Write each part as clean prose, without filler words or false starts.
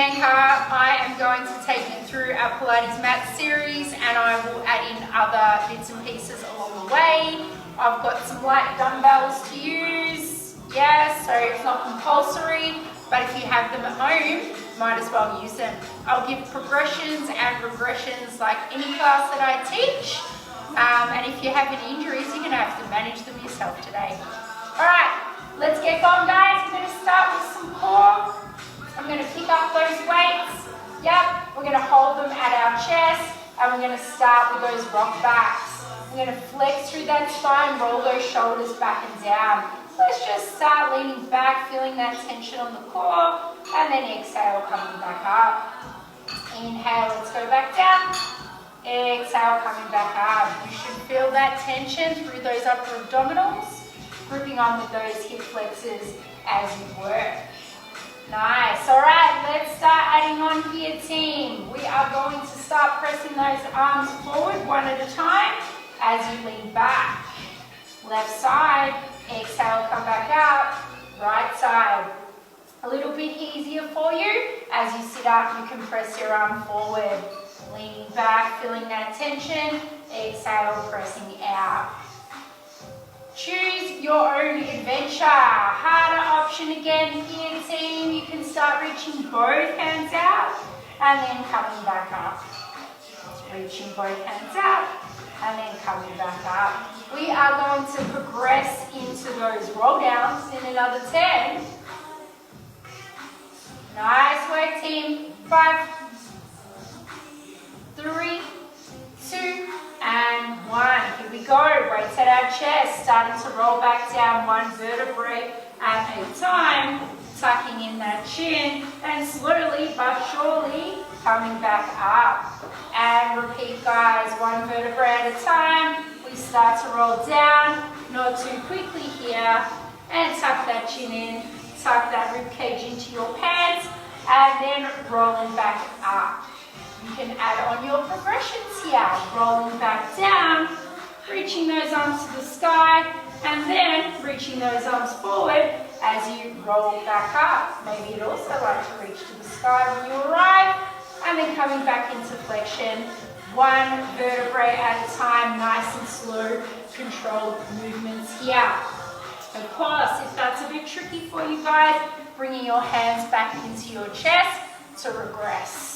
Bianca. I am going to take you through our Pilates mat series, and I will add in other bits and pieces along the way. I've got some light dumbbells to use, so it's not compulsory, but if you have them at home, might as well use them. I'll give progressions and regressions like any class that I teach, and if you have any injuries, you're going to have to manage them yourself today. Alright, let's get going, guys. We're going to start with some core. I'm going to pick up those weights. We're going to hold them at our chest, and we're going to start with those rock backs. We're going to flex through that spine, roll those shoulders back and down. Let's just start leaning back, feeling that tension on the core, and then exhale, coming back up. Inhale, let's go back down. Exhale, coming back up. You should feel that tension through those upper abdominals, gripping on with those hip flexors as you work. Nice. All right, let's start adding on here, team. We are going to start pressing those arms forward one at a time as you lean back. Left side, exhale, come back up. Right side. A little bit easier for you. As you sit up, you can press your arm forward. Leaning back, feeling that tension. Exhale, pressing out. Choose your own adventure. Harder option again here, team. You can start reaching both hands out and then coming back up. Reaching both hands out and then coming back up. We are going to progress into those roll downs in another 10. Nice work, team. 5, 3, 2, and 1. Here we go. Weights at our chest, starting to roll back down one vertebrae at a time, tucking in that chin, and slowly but surely coming back up. And repeat, guys, one vertebrae at a time. We start to roll down, not too quickly here, and tuck that chin in, tuck that rib cage into your pants, and then rolling back up. You can add on your progressions here, rolling back down, reaching those arms to the sky, and then reaching those arms forward as you roll back up. Maybe you'd also like to reach to the sky when you arrive, and then coming back into flexion, one vertebrae at a time, nice and slow, controlled movements here. Of course, if that's a bit tricky for you guys, bringing your hands back into your chest to regress.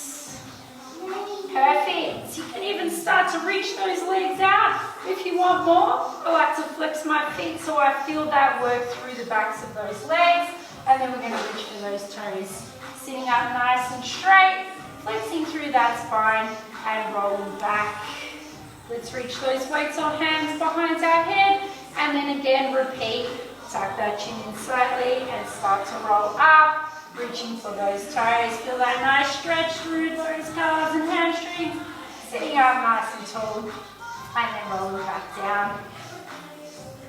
Perfect. You can even start to reach those legs out if you want more. I like to flex my feet so I feel that work through the backs of those legs. And then we're going to reach for those toes. Sitting up nice and straight, flexing through that spine and rolling back. Let's reach those weights or hands behind our head. And then again, repeat. Tuck that chin in slightly and start to roll up. Reaching for those toes, feel that nice stretch through those calves and hamstrings. Sitting up nice and tall, and then rolling back down.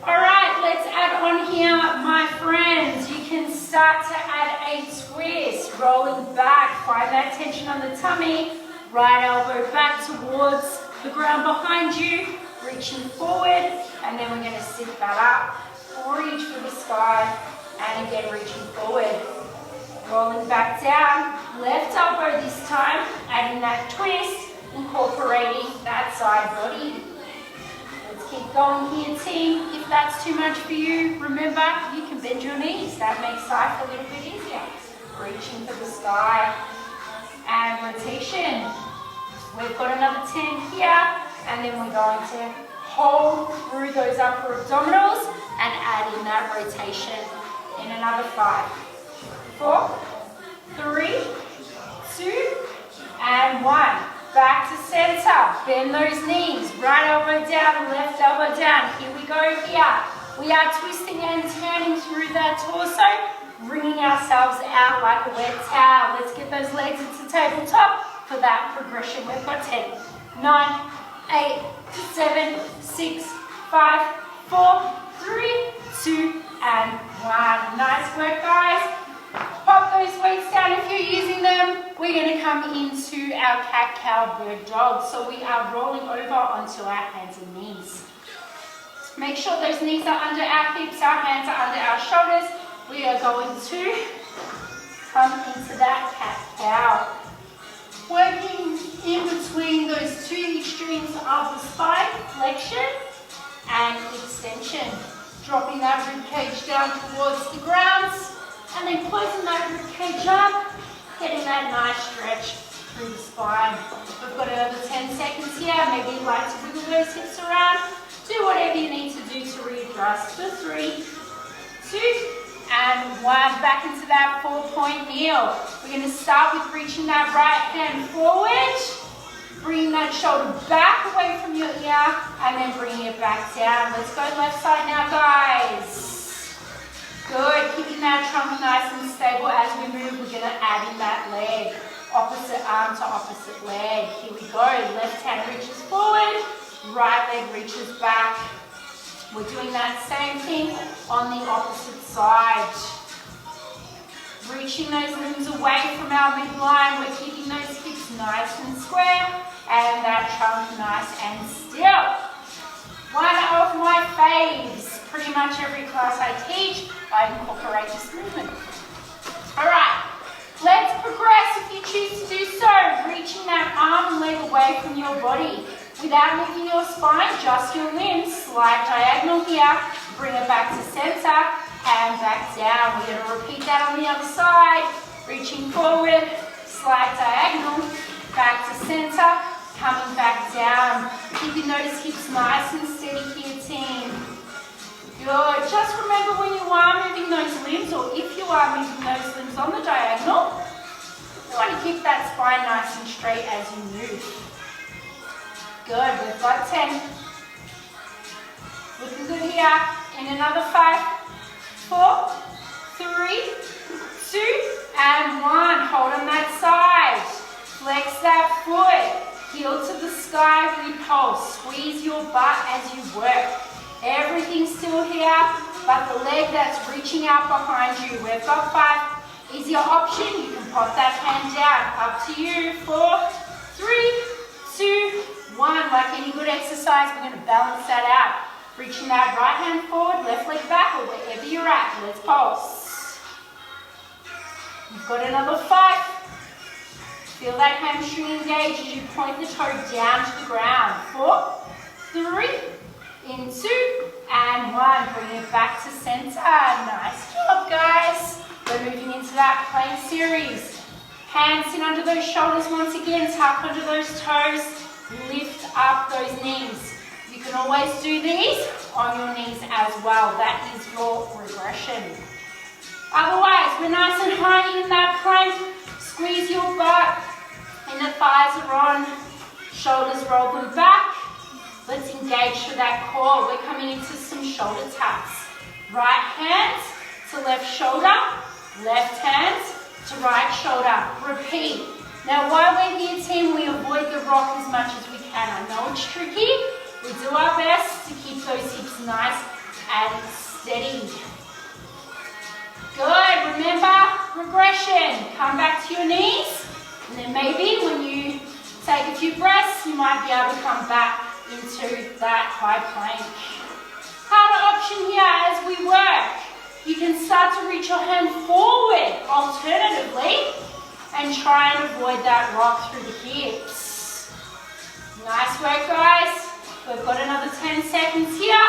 All right, let's add on here, my friends. You can start to add a twist, rolling back. Find that tension on the tummy. Right elbow back towards the ground behind you. Reaching forward, and then we're going to sit that up. Reach for the sky, and again reaching forward. Rolling back down, left elbow this time, adding that twist, incorporating that side body. Let's keep going here, team. If that's too much for you, remember, you can bend your knees. That makes life a little bit easier. Reaching for the sky, and rotation. We've got another 10 here, and then we're going to hold through those upper abdominals and add in that rotation in another 5. 4, 3, 2, and 1. Back to center. Bend those knees. Right elbow down, left elbow down. Here we go here. We are twisting and turning through that torso, wringing ourselves out like a wet towel. Let's get those legs into tabletop for that progression. We've got 10, 9, 8, 7, 6, 5, 4, 3, 2, and 1. Nice work, guys. Pop those weights down if you're using them. We're going to come into our cat-cow bird dog. So we are rolling over onto our hands and knees. Make sure those knees are under our hips, our hands are under our shoulders. We are going to come into that cat-cow. Working in between those two extremes of the spine, flexion and extension. Dropping that rib cage down towards the ground, and then closing that rib cage up, getting that nice stretch through the spine. We've got another 10 seconds here. Maybe you'd like to wiggle those hips around. Do whatever you need to do to readjust for 3, 2, and 1. Back into that 4-point kneel. We're going to start with reaching that right hand forward. Bring that shoulder back away from your ear and then bringing it back down. Let's go left side now, guys. Good. Keeping that trunk nice and stable as we move. We're going to add in that leg. Opposite arm to opposite leg. Here we go. Left hand reaches forward. Right leg reaches back. We're doing that same thing on the opposite side. Reaching those limbs away from our midline. We're keeping those hips nice and square and that trunk nice and still. One of my faves. Pretty much every class I teach, I incorporate this movement. All right, let's progress if you choose to do so. Reaching that arm and leg away from your body. Without moving your spine, just your limbs. Slide diagonal here. Bring it back to center and back down. We're going to repeat that on the other side. Reaching forward, slide diagonal, back to center, coming back down. Keeping those hips nice and steady here, team. Good. Just remember when you are moving those limbs, or if you are moving those limbs on the diagonal, you want to keep that spine nice and straight as you move. Good. We've got 10. Looking good here. In another 5, 4, 3, 2, and 1. Hold on that side. Flex that foot. Heel to the sky, repulse. Squeeze your butt as you work. Everything's still here, but the leg that's reaching out behind you. We've got 5. Easier option, you can pop that hand down. Up to you. 4, 3, 2, 1. Like any good exercise, we're going to balance that out. Reaching that right hand forward, left leg back, or wherever you're at. Let's pulse. You've got another 5. Feel that hamstring engage as you point the toe down to the ground. 4, 3, into, and 1. Bring it back to center. Nice job, guys. We're moving into that plank series. Hands in under those shoulders once again. Tuck under those toes. Lift up those knees. You can always do these on your knees as well. That is your regression. Otherwise, we're nice and high in that plank. Squeeze your butt. Inner thighs are on. Shoulders roll them back. Let's engage for that core. We're coming into some shoulder taps. Right hand to left shoulder. Left hand to right shoulder. Repeat. Now while we're here, team, we avoid the rock as much as we can. I know it's tricky. We do our best to keep those hips nice and steady. Good. Remember, regression. Come back to your knees. And then maybe when you take a few breaths, you might be able to come back into that high plank. Harder option here as we work. You can start to reach your hand forward alternatively and try and avoid that rock through the hips. Nice work, guys. We've got another 10 seconds here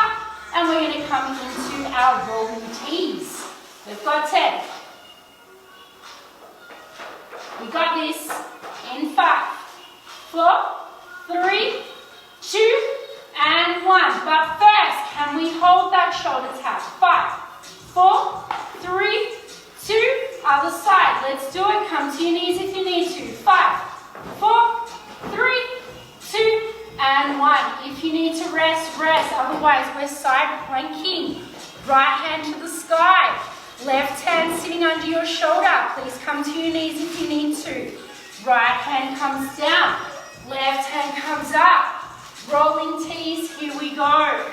and we're going to come into our rolling tees. We've got 10. We got this in 5, 4, 3, 2, and 1. But first, can we hold that shoulder tap? 5, 4, 3, 2, other side. Let's do it. Come to your knees if you need to. 5, 4, 3, 2, and 1. If you need to rest, rest. Otherwise, we're side planking. Right hand to the sky. Left hand sitting under your shoulder. Please come to your knees if you need to. Right hand comes down. Left hand comes up. Rolling tees, here we go.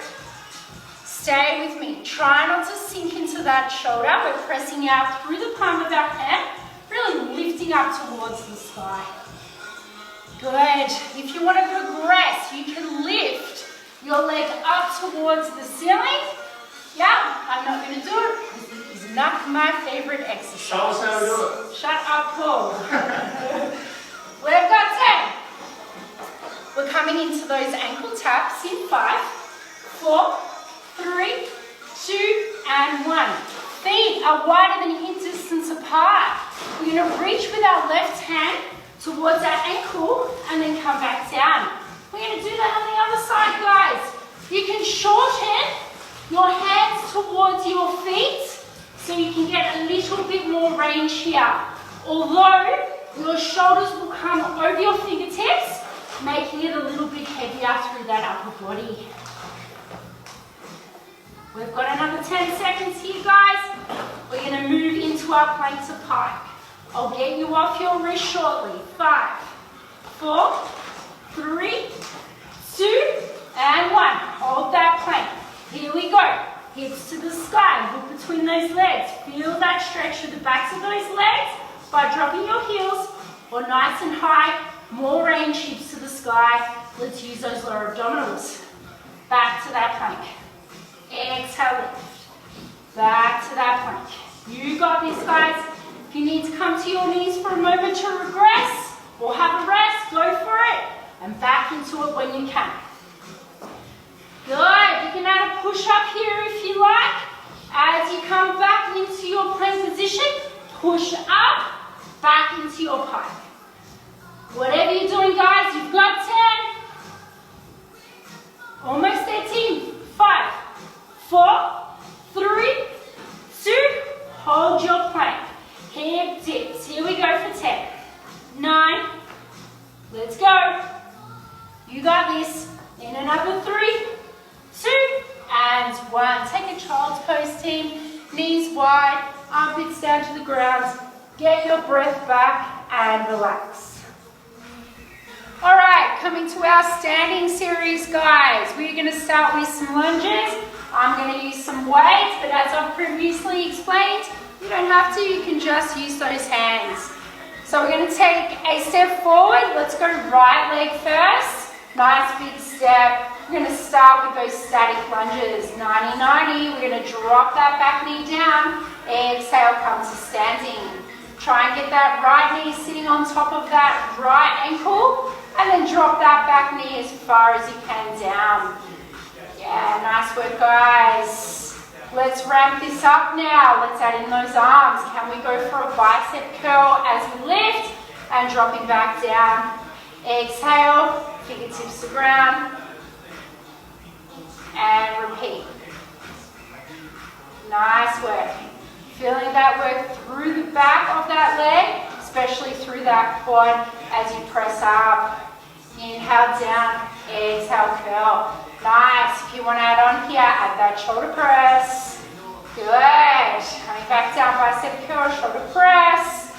Stay with me. Try not to sink into that shoulder. We're pressing out through the palm of our hand, really lifting up towards the sky. Good. If you want to progress, you can lift your leg up towards the ceiling. Yeah, I'm not going to do it because it isn't Not my favorite exercise. Show us how to do it. Shut up, Paul. We've got 10. We're coming into those ankle taps in 5, 4, 3, 2, and 1. Feet are wider than hip distance apart. We're going to reach with our left hand towards our ankle and then come back down. We're going to do that on the other side, guys. You can shorten your hands towards your feet so you can get a little bit more range here. Although your shoulders will come over your fingertips, making it a little bit heavier through that upper body. We've got another 10 seconds here, guys. We're going to move into our plank to pike. I'll get you off your wrist shortly. 5, 4, 3, 2, and 1. Hold that plank. Here we go. Hips to the sky. Look between those legs. Feel that stretch through the backs of those legs by dropping your heels or nice and high. More range, hips to the sky. Let's use those lower abdominals. Back to that plank. Exhale, lift. Back to that plank. You got this, guys. If you need to come to your knees for a moment to regress or have a rest, go for it. And back into it when you can. Good. You can add a push-up here if you like. As you come back into your plank position, push up, back into your pike. Whatever you're doing, guys, you've got 10. Almost 13. 5, 4, 3, 2. Hold your plank. Hip dips. Here we go for 10. 9. Let's go. You got this. In another 3, 2, and 1. Take a child's pose, team. Knees wide, armpits down to the ground. Get your breath back and relax. All right, coming to our standing series, guys. We're going to start with some lunges. I'm going to use some weights, but as I've previously explained, you don't have to. You can just use those hands. So we're going to take a step forward. Let's go right leg first. Nice big step. We're going to start with those static lunges. 90-90. We're going to drop that back knee down. Exhale, come to standing. Try and get that right knee sitting on top of that right ankle. And then drop that back knee as far as you can down. Yeah, nice work, guys. Let's ramp this up now. Let's add in those arms. Can we go for a bicep curl as we lift and dropping back down? Exhale, fingertips to ground. And repeat. Nice work. Feeling that work through the back of that leg, especially through that quad as you press up. Inhale down, exhale curl. Nice. If you want to add on here, add that shoulder press. Good. Coming back down, bicep curl, shoulder press.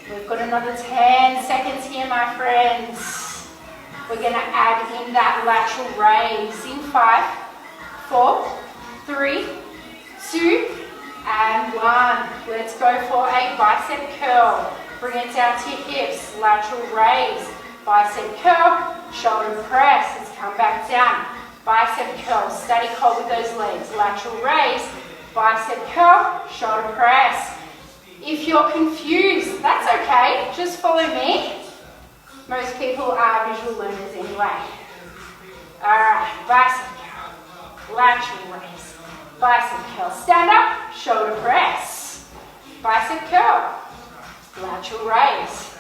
We've got another 10 seconds here, my friends. We're going to add in that lateral raise in 5, 4, 3, 2, and 1. Let's go for a bicep curl. Bring it down to your hips, lateral raise, bicep curl, shoulder press. Let's come back down. Bicep curl, static hold with those legs, lateral raise, bicep curl, shoulder press. If you're confused, that's okay. Just follow me. Most people are visual learners anyway. Alright, bicep curl, lateral raise, bicep curl, stand up, shoulder press, bicep curl, lateral raise,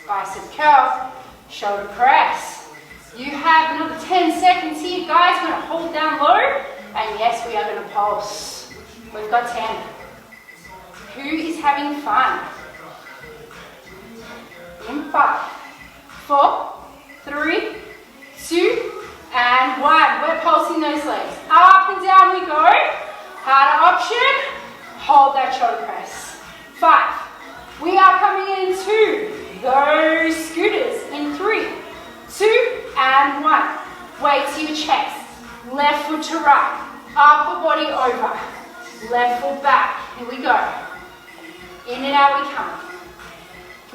bicep curl, shoulder press. You have another 10 seconds here, guys. We're going to hold down low, and yes, we are going to pulse. We've got 10. Who is having fun? In 5, 4, 3, 2, and 1. We're pulsing those legs. Up and down we go. Harder option. Hold that shoulder press. 5. We are coming into those scooters in 3, 2, and 1. Weight to your chest. Left foot to right. Upper body over. Left foot back. Here we go. In and out we come.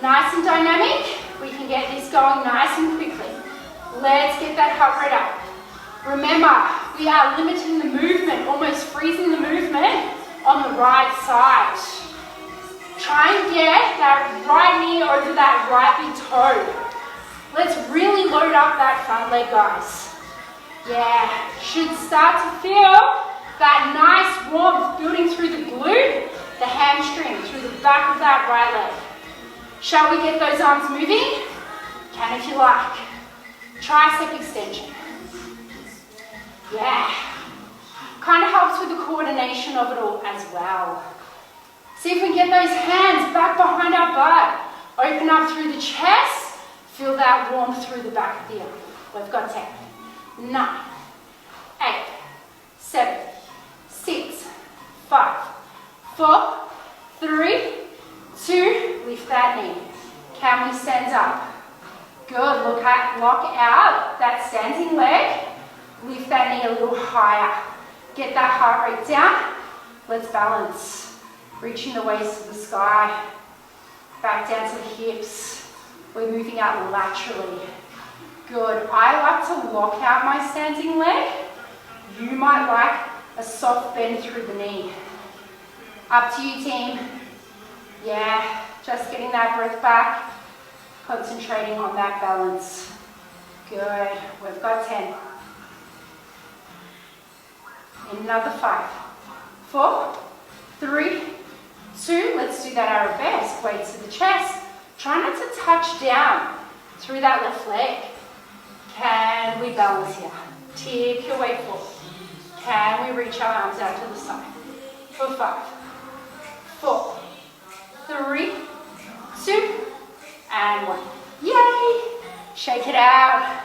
Nice and dynamic. We can get this going nice and quickly. Let's get that heart rate up. Remember, we are limiting the movement, almost freezing the movement on the right side. Try and get that right knee over that right big toe. Let's really load up that front leg, guys. Yeah, should start to feel that nice warmth building through the glute, the hamstring, through the back of that right leg. Shall we get those arms moving? Can if you like. Tricep extension. Yeah. Kind of helps with the coordination of it all as well. See if we can get those hands back behind our butt. Open up through the chest. Feel that warmth through the back of the arm. We've got 10, 9, 8, 7, 6, 5, 4, 3, 2, lift that knee. Can we stand up? Good, lock out that standing leg. Lift that knee a little higher. Get that heart rate down. Let's balance. Reaching the waist to the sky. Back down to the hips. We're moving out laterally. Good. I like to lock out my standing leg. You might like a soft bend through the knee. Up to you, team. Yeah, just getting that breath back. Concentrating on that balance. Good. We've got 10. Another 5, 4, 3, 2. Let's do that our best. Weight to the chest. Try not to touch down through that left leg. Can we balance here? Tip your weight forward. Can we reach our arms out to the side? For 5, 4, 3, 2, and 1. Yay! Shake it out.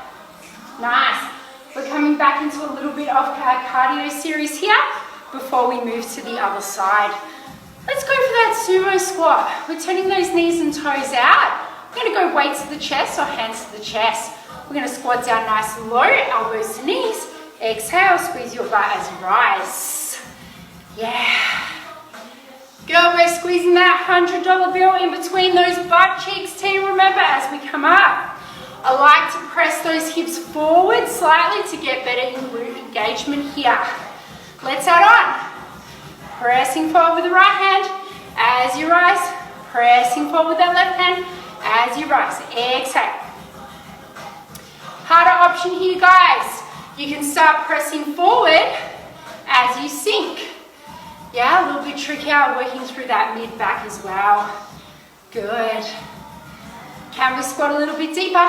Nice. We're coming back into a little bit of our cardio series here before we move to the other side. Let's go for that sumo squat. We're turning those knees and toes out. We're going to go weight to the chest or hands to the chest. We're going to squat down nice and low, elbows to knees. Exhale, squeeze your butt as you rise. Yeah. Good, we're squeezing that $100 bill in between those butt cheeks, team. Remember, as we come up, I like to press those hips forward slightly to get better glute engagement here. Let's add on. Pressing forward with the right hand as you rise. Pressing forward with that left hand as you rise. Exhale. Harder option here, guys. You can start pressing forward as you sink. Yeah, a little bit trickier working through that mid-back as well. Good. Can we squat a little bit deeper?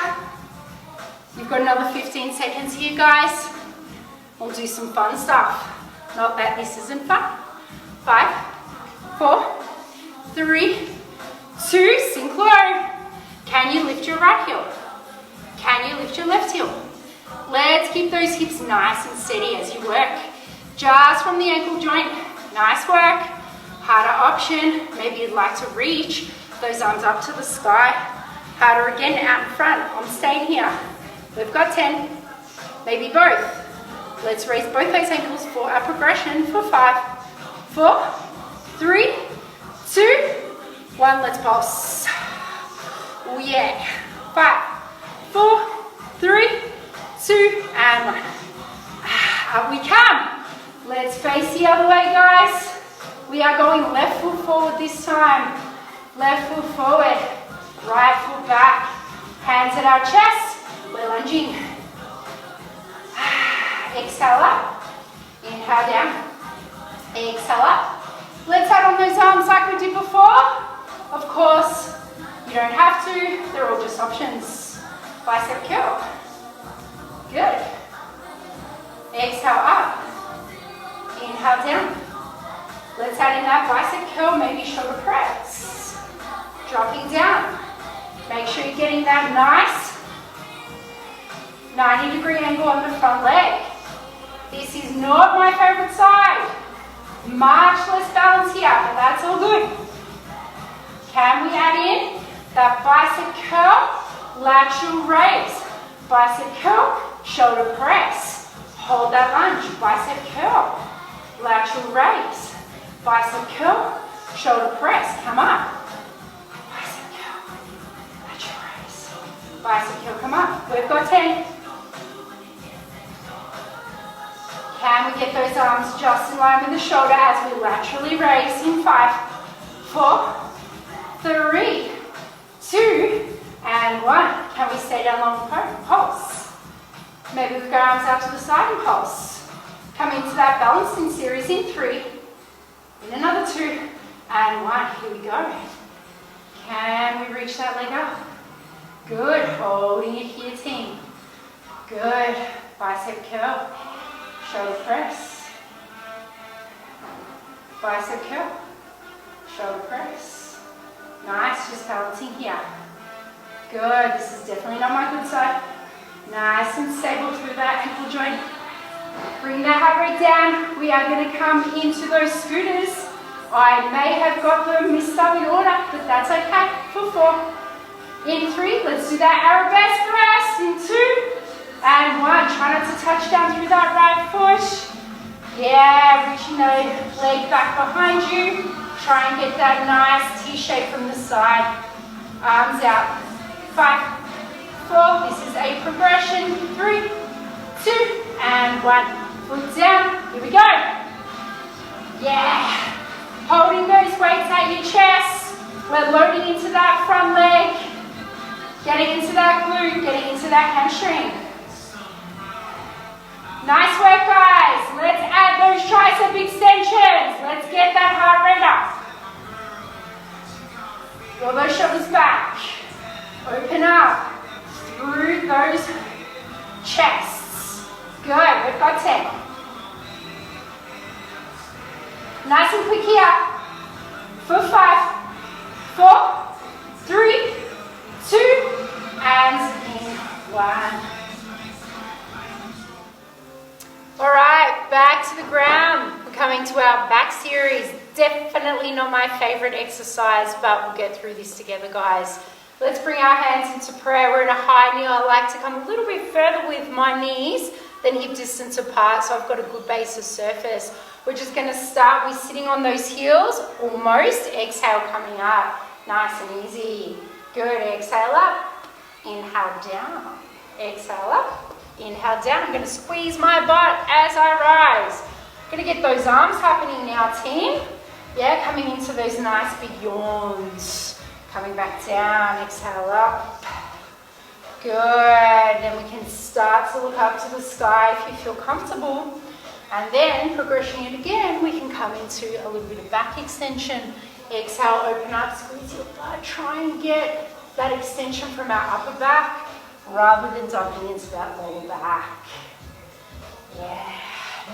You've got another 15 seconds here, guys. We'll do some fun stuff. Not that this isn't fun. 5, 4, 3, 2, sink low. Can you lift your right heel? Can you lift your left heel? Let's keep those hips nice and steady as you work. Just from the ankle joint. Nice work. Harder option. Maybe you'd like to reach those arms up to the sky. Harder again out in front. I'm staying here. We've got 10. Maybe both. Let's raise both those ankles for our progression for 5, 4, 3, 2, 1. Let's pulse. Oh yeah. 5, 4, 3, 2, and 1. Up we come. Let's face the other way, guys. We are going left foot forward this time. Left foot forward. Right foot back. Hands at our chest. We're lunging. Exhale up. Inhale down. Exhale up. Let's add on those arms like we did before. Of course, you don't have to. They're all just options. Bicep curl. Good. Exhale up. Inhale down. Let's add in that bicep curl, maybe shoulder press. Dropping down. Make sure you're getting that nice 90-degree angle on the front leg. This is not my favorite side. Much less balance here, but that's all good. Can we add in that bicep curl, lateral raise? Bicep curl, shoulder press. Hold that lunge, bicep curl, lateral raise. Bicep curl, shoulder press. Come up. Bicep curl, lateral raise. Bicep curl, come up. We've got 10. Can we get those arms just in line with the shoulder as we laterally raise in 5, 4, 3, 2, and 1. Can we stay down long pulse? Maybe we go arms out to the side and pulse. Come into that balancing series in 3, in another 2, and 1. Here we go. Can we reach that leg up? Good. Holding it here, team. Good. Bicep curl. Shoulder press. Bicep curl. Shoulder press. Nice. Just balancing here. Good. This is definitely not my good side. Nice and stable through that ankle joint. Bring that heart rate down. We are going to come into those scooters. I may have got them mixed up in order, but that's okay. For 4. In 3, let's do that arabesque rest. In 2, and 1. Try not to touch down through that right foot. Yeah, reaching the leg back behind you. Try and get that nice T shape from the side. Arms out. 5, 4. This is a progression. 3, 2, and 1. Foot down. Here we go. Yeah. Holding those weights at your chest. We're loading into that front leg. Getting into that glute. Getting into that hamstring. Nice work, guys. Let's add those tricep extensions. Let's get that heart rate up. Roll those shoulders back. Open up through those chests. Good. We've got 10. Nice and quick here. For 5, 4, 3, 2, and in 1. All right, back to the ground. We're coming to our back series. Definitely not my favorite exercise, but we'll get through this together, guys. Let's bring our hands into prayer. We're in a high knee. I like to come a little bit further with my knees than hip distance apart, so I've got a good base of surface. We're just going to start with sitting on those heels, almost. Exhale, coming up. Nice and easy. Good. Exhale up. Inhale down. Exhale up. Inhale down. I'm going to squeeze my butt as I rise. I'm going to get those arms happening now, team. Yeah, coming into those nice big yawns. Coming back down. Exhale up. Good. Then we can start to look up to the sky if you feel comfortable. And then, progressing it again, we can come into a little bit of back extension. Exhale, open up, squeeze your butt. Try and get that extension from our upper back rather than dumping into that lower back. Yeah,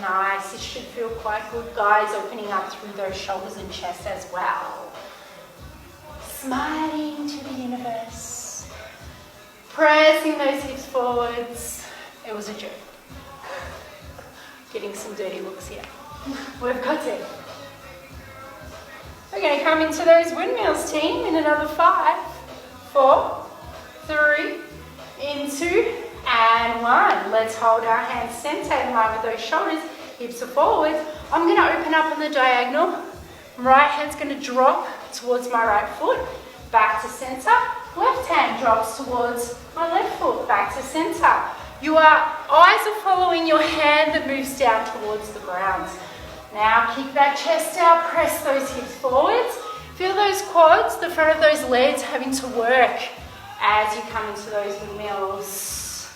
nice. This should feel quite good, guys. Opening up through those shoulders and chest as well. Smiling to the universe. Pressing those hips forwards. It was a joke. Getting some dirty looks here. We've got it. We're going to come into those windmills, team, in another 5, 4, 3, in 2, and 1. Let's hold our hands center in line with those shoulders. Hips are forward. I'm going to open up on the diagonal. Right hand's going to drop towards my right foot. Back to center. Left hand drops towards my left foot. Back to center. Your eyes are following your hand that moves down towards the ground. Now kick that chest out, press those hips forwards. Feel those quads, the front of those legs having to work as you come into those windmills.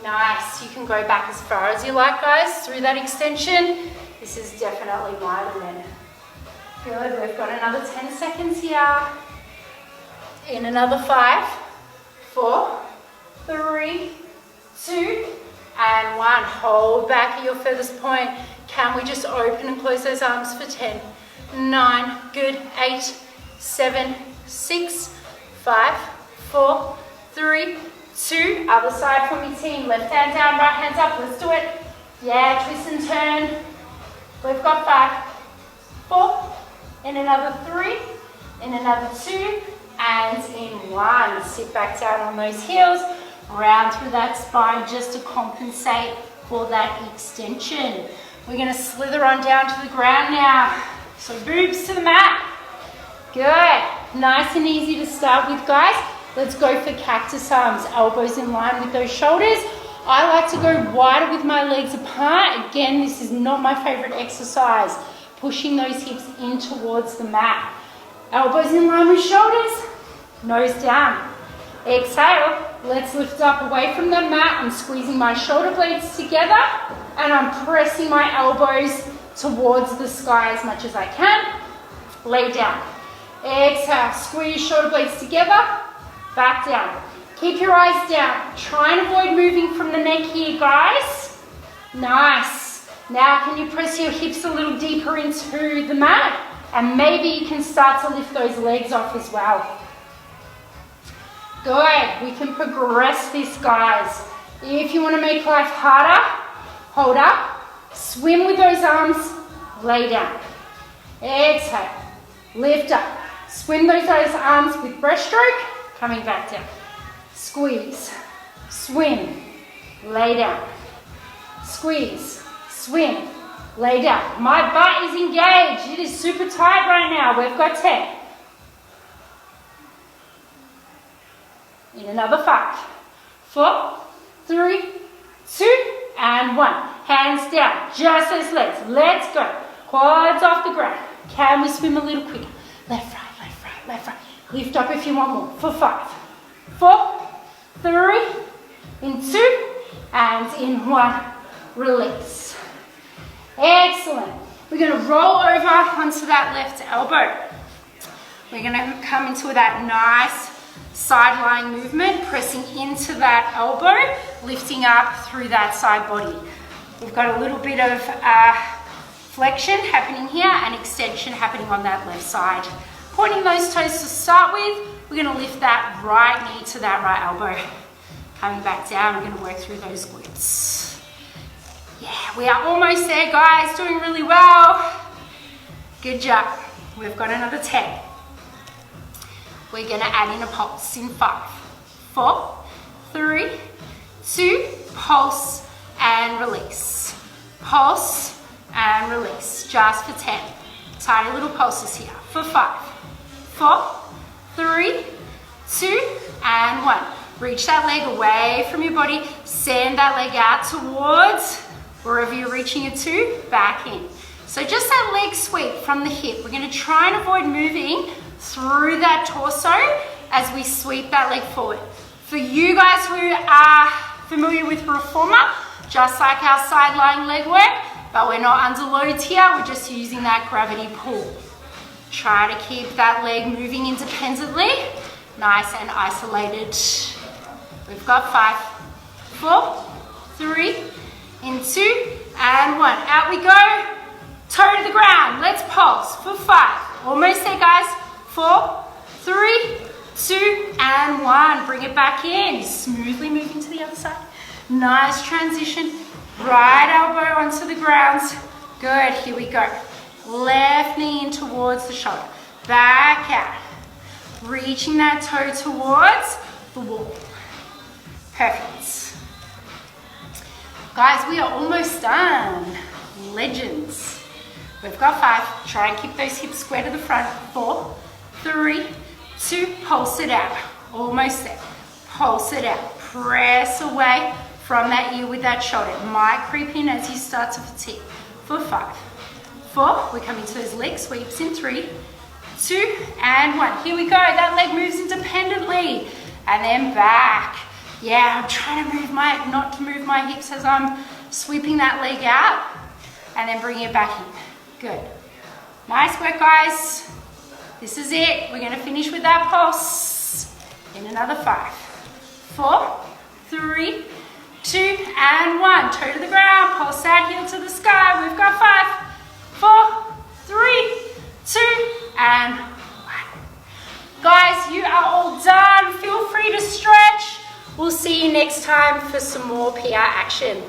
Nice, you can go back as far as you like, guys, through that extension. This is definitely my limit. Good, we've got another 10 seconds here. In another 5, 4, 3, 2, and 1. Hold back at your furthest point. Can we just open and close those arms for 10, 9, good, 8, 7, 6, 5, 4, 3, 2. Other side for me, team. Left hand down, right hand up. Let's do it. Yeah, twist and turn. We've got 5, 4, in another 3, in another 2, and in 1. Sit back down on those heels. Round through that spine just to compensate for that extension. We're going to slither on down to the ground now. So boobs to the mat. Good. Nice and easy to start with, guys. Let's go for cactus arms. Elbows in line with those shoulders. I like to go wider with my legs apart. Again, this is not my favorite exercise. Pushing those hips in towards the mat. Elbows in line with shoulders, nose down. Exhale, let's lift up away from the mat. I'm squeezing my shoulder blades together and I'm pressing my elbows towards the sky as much as I can. Lay down. Exhale, squeeze shoulder blades together, back down. Keep your eyes down. Try and avoid moving from the neck here, guys. Nice. Now can you press your hips a little deeper into the mat? And maybe you can start to lift those legs off as well. Good. We can progress this, guys. If you want to make life harder, hold up, swim with those arms, lay down. Exhale, lift up. Swim those arms with breaststroke, coming back down. Squeeze, swim, lay down. Squeeze, swim, lay down. My butt is engaged. It is super tight right now. We've got 10. In another 5, 4, 3, 2, and 1. Hands down, just those legs. Let's go. Quads off the ground. Can we swim a little quicker? Left, right, left, right, left, right. Lift up if you want more. For 5, 4, 3, in 2, and in 1. Release. Excellent. We're going to roll over onto that left elbow. We're going to come into that nice side lying movement, pressing into that elbow, lifting up through that side body. We've got a little bit of flexion happening here and extension happening on that left side. Pointing those toes to start with, we're going to lift that right knee to that right elbow. Coming back down, we're going to work through those glutes. Yeah, we are almost there, guys. Doing really well. Good job. We've got another 10. We're going to add in a pulse in 5, 4, 3, 2, pulse and release. Pulse and release, just for 10. Tiny little pulses here. For 5, 4, 3, 2, and 1. Reach that leg away from your body. Send that leg out towards wherever you're reaching it to, back in. So just that leg sweep from the hip. We're going to try and avoid moving through that torso as we sweep that leg forward. For you guys who are familiar with reformer, just like our side lying leg work, but we're not under loads here, we're just using that gravity pull. Try to keep that leg moving independently, nice and isolated. We've got 5, 4, 3, in 2, and 1. Out we go. Toe to the ground. Let's pulse for 5. Almost there, guys. 4, 3, 2, and 1. Bring it back in. Smoothly moving to the other side. Nice transition. Right elbow onto the ground. Good. Here we go. Left knee in towards the shoulder. Back out. Reaching that toe towards the wall. Perfect. Guys, we are almost done. Legends. We've got 5. Try and keep those hips square to the front. 4, 3, 2. Pulse it out. Almost there. Pulse it out. Press away from that ear with that shoulder. It might creep in as you start to fatigue. For 5, 4. We're coming to those leg sweeps in 3, 2, and 1. Here we go. That leg moves independently. And then back. Yeah, I'm trying to not to move my hips as I'm sweeping that leg out. And then bring it back in. Good. Nice work, guys. This is it. We're going to finish with that pulse. In another 5, 4, 3, 2, and 1. Toe to the ground. Pulse out, heel to the sky. We've got 5, 4, 3, 2, and 1. Guys, you are all done. Feel free to stretch. We'll see you next time for some more PR action.